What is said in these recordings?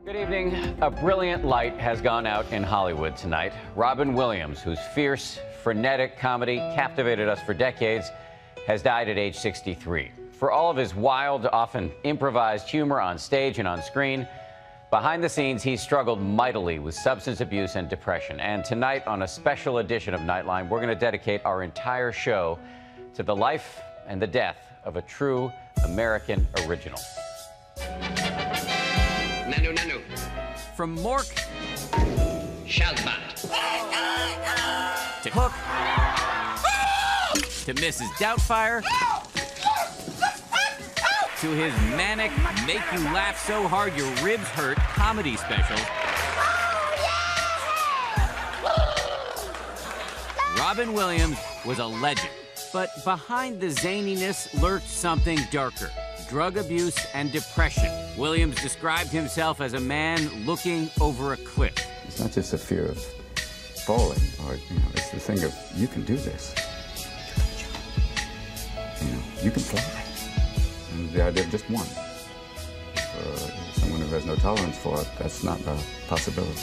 Good evening. A brilliant light has gone out in Hollywood tonight. Robin Williams, whose fierce, frenetic comedy captivated us for decades, has died at age 63. For all of his wild, often improvised humor on stage and on screen, behind the scenes, he struggled mightily with substance abuse and depression. And tonight, on a special edition of Nightline, we're going to dedicate our entire show to the life and the death of a true American original. Nanu, Nanu. From Mork Shalbat. to Hook to Mrs. Doubtfire to his manic, make you laugh so hard your ribs hurt comedy special, Robin Williams was a legend. But behind the zaniness lurked something darker: drug abuse and depression. Williams described himself as a man looking over a cliff. It's not just a fear of falling, or it's the thing of you can do this. You can fly. And the idea of just one. For someone who has no tolerance for it, that's not a possibility.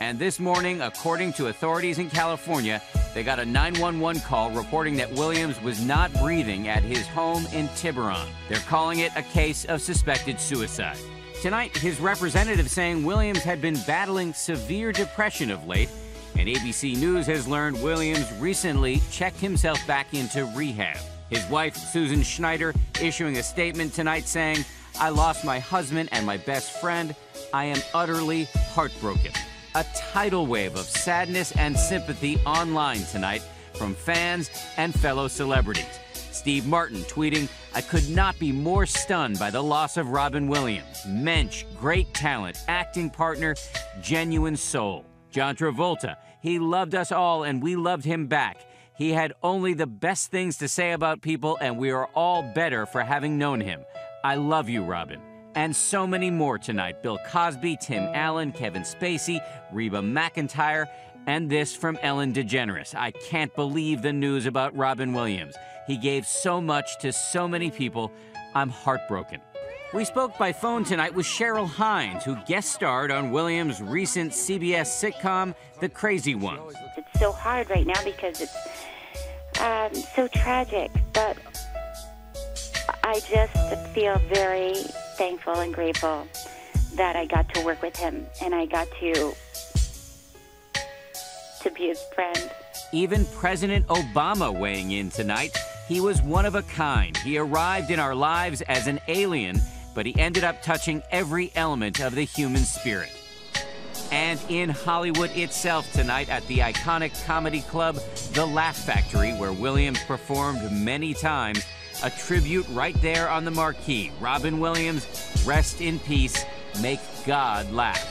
And this morning, according to authorities in California, they got a 911 call reporting that Williams was not breathing at his home in Tiburon. They're calling it a case of suspected suicide. Tonight, his representative saying Williams had been battling severe depression of late, and ABC News has learned Williams recently checked himself back into rehab. His wife, Susan Schneider, issuing a statement tonight saying, "I lost my husband and my best friend. I am utterly heartbroken." A tidal wave of sadness and sympathy online tonight from fans and fellow celebrities. Steve Martin tweeting, "I could not be more stunned by the loss of Robin Williams. Mensch, great talent, acting partner, genuine soul." John Travolta, "He loved us all and we loved him back. He had only the best things to say about people and we are all better for having known him. I love you, Robin." And so many more tonight. Bill Cosby, Tim Allen, Kevin Spacey, Reba McEntire, and this from Ellen DeGeneres. "I can't believe the news about Robin Williams. He gave so much to so many people. I'm heartbroken." We spoke by phone tonight with Cheryl Hines, who guest starred on Williams' recent CBS sitcom, The Crazy Ones. It's so hard right now because it's so tragic, but I just feel very thankful and grateful that I got to work with him and I got to be his friend. Even President Obama weighing in tonight. He was one of a kind. He arrived in our lives as an alien, but he ended up touching every element of the human spirit. And in Hollywood itself tonight at the iconic comedy club, The Laugh Factory, where Williams performed many times, a tribute right there on the marquee. Robin Williams, rest in peace, make God laugh.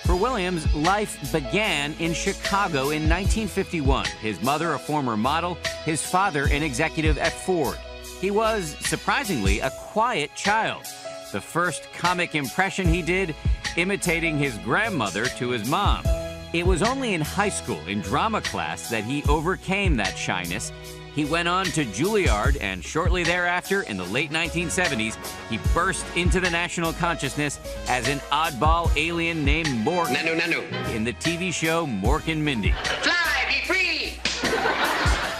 For Williams, life began in Chicago in 1951. His mother, a former model, his father, an executive at Ford. He was, surprisingly, a quiet child. The first comic impression he did, imitating his grandmother to his mom. It was only in high school, in drama class, that he overcame that shyness. He went on to Juilliard, and shortly thereafter, in the late 1970s, he burst into the national consciousness as an oddball alien named Mork Nanu, Nanu. in the TV show Mork and Mindy. Fly, be free!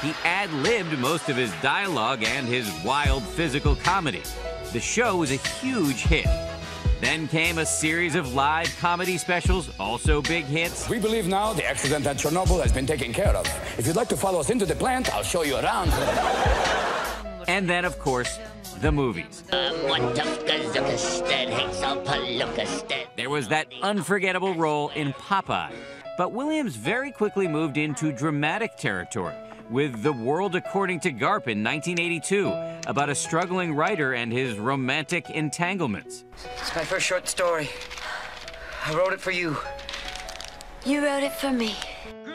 He ad-libbed most of his dialogue and his wild physical comedy. The show was a huge hit. Then came a series of live comedy specials, also big hits. We believe now the accident at Chernobyl has been taken care of. If you'd like to follow us into the plant, I'll show you around. And then, of course, the movies. There was that unforgettable role in Popeye. But Williams very quickly moved into dramatic territory with The World According to Garp in 1982, about a struggling writer and his romantic entanglements. It's my first short story. I wrote it for you. You wrote it for me.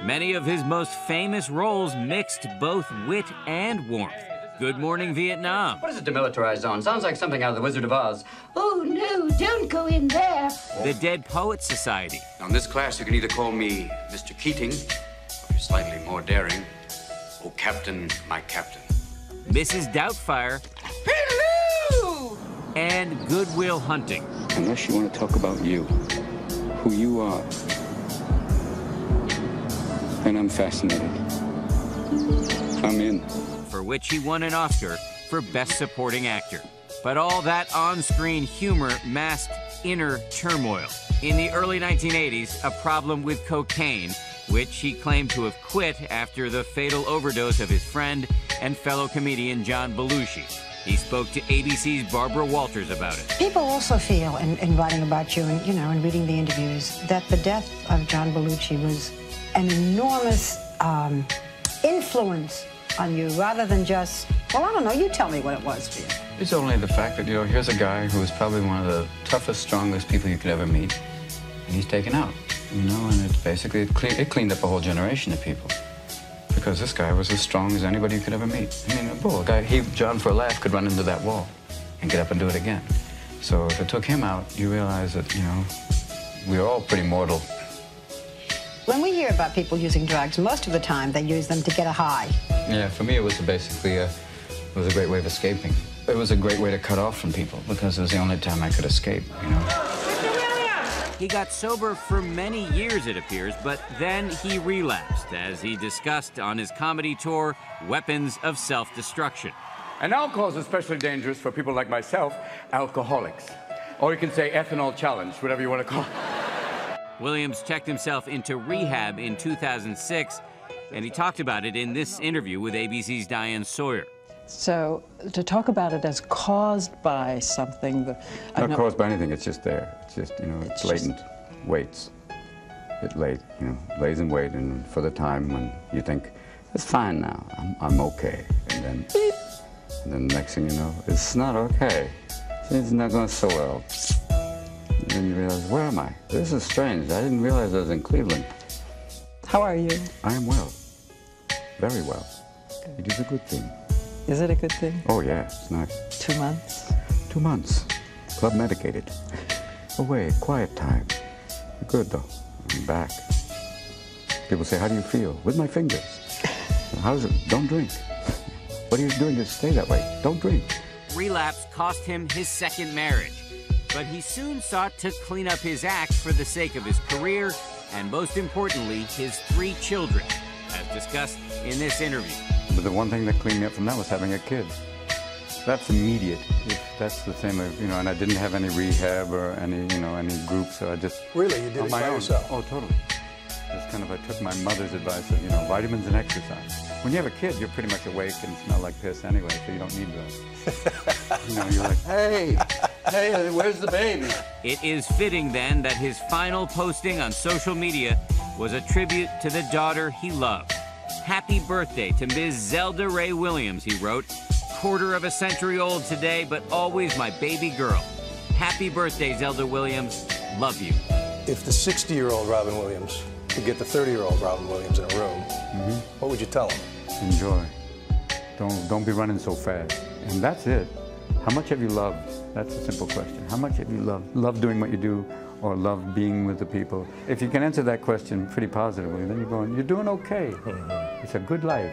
Many of his most famous roles mixed both wit and warmth. Good Morning Vietnam. What is a demilitarized zone? Sounds like something out of The Wizard of Oz. Oh, no, don't go in there. The Dead Poets Society. On this class, you can either call me Mr. Keating, or if you're slightly more daring, oh, Captain, my Captain. Mrs. Doubtfire. Hello! And Good Will Hunting. Unless you want to talk about you. who you are, then I'm fascinated. I'm in. For which he won an Oscar for Best Supporting Actor. But all that on-screen humor masked inner turmoil. In the early 1980s, a problem with cocaine, which he claimed to have quit after the fatal overdose of his friend and fellow comedian John Belushi. He spoke to ABC's Barbara Walters about it. People also feel, in writing about you and, and reading the interviews, that the death of John Belushi was an enormous influence on you, rather than just, well, I don't know, you tell me what it was for you. It's only the fact that, here's a guy who was probably one of the toughest, strongest people you could ever meet, and he's taken out, and it's basically, it cleaned up a whole generation of people. Because this guy was as strong as anybody you could ever meet. I mean, a guy, John, for a laugh, could run into that wall and get up and do it again. So if it took him out, you realize that, we are all pretty mortal. When we hear about people using drugs, most of the time they use them to get a high. Yeah, for me it was basically it was a great way of escaping. It was a great way to cut off from people because it was the only time I could escape, He got sober for many years, it appears, but then he relapsed, as he discussed on his comedy tour, Weapons of Self-Destruction. And alcohol is especially dangerous for people like myself, alcoholics. Or you can say ethanol challenge, whatever you want to call it. Williams checked himself into rehab in 2006, and he talked about it in this interview with ABC's Diane Sawyer. So, to talk about it as caused by something that... Not caused by anything, it's just there. It's just, it's latent, waits. It lays in wait, and for the time when you think, it's fine now, I'm okay. And then, beep. And then the next thing you know, it's not okay. It's not going so well. And then you realize, where am I? This is strange. I didn't realize I was in Cleveland. How are you? I am well. Very well. It is a good thing. Is it a good thing? Oh, yeah, it's nice. 2 months? 2 months. Club medicated. Away, quiet time. Good, though. I'm back. People say, how do you feel? With my fingers. How's it? Don't drink. What are you doing to stay that way? Don't drink. Relapse cost him his second marriage, but he soon sought to clean up his act for the sake of his career and, most importantly, his 3 children, as discussed in this interview. But the one thing that cleaned me up from that was having a kid. That's immediate. That's the same, and I didn't have any rehab or any groups, so I just... Really? You did it by yourself? Oh, totally. It's kind of, I took my mother's advice of, vitamins and exercise. When you have a kid, you're pretty much awake and smell like piss anyway, so you don't need drugs. You're like, hey, where's the baby? It is fitting, then, that his final posting on social media was a tribute to the daughter he loved. Happy birthday to Ms. Zelda Ray Williams, he wrote. Quarter of a century old today, but always my baby girl. Happy birthday, Zelda Williams. Love you. If the 60-year-old Robin Williams could get the 30-year-old Robin Williams in a room, what would you tell him? Enjoy. Don't be running so fast. And that's it. How much have you loved? That's a simple question. How much have you loved? Love doing what you do, or love being with the people? If you can answer that question pretty positively, then you're doing okay. It's a good life.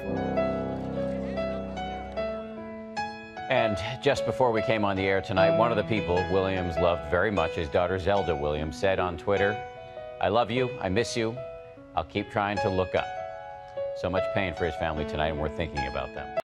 And just before we came on the air tonight, one of the people Williams loved very much, his daughter Zelda Williams, said on Twitter, "I love you, I miss you, I'll keep trying to look up." So much pain for his family tonight, and we're thinking about them.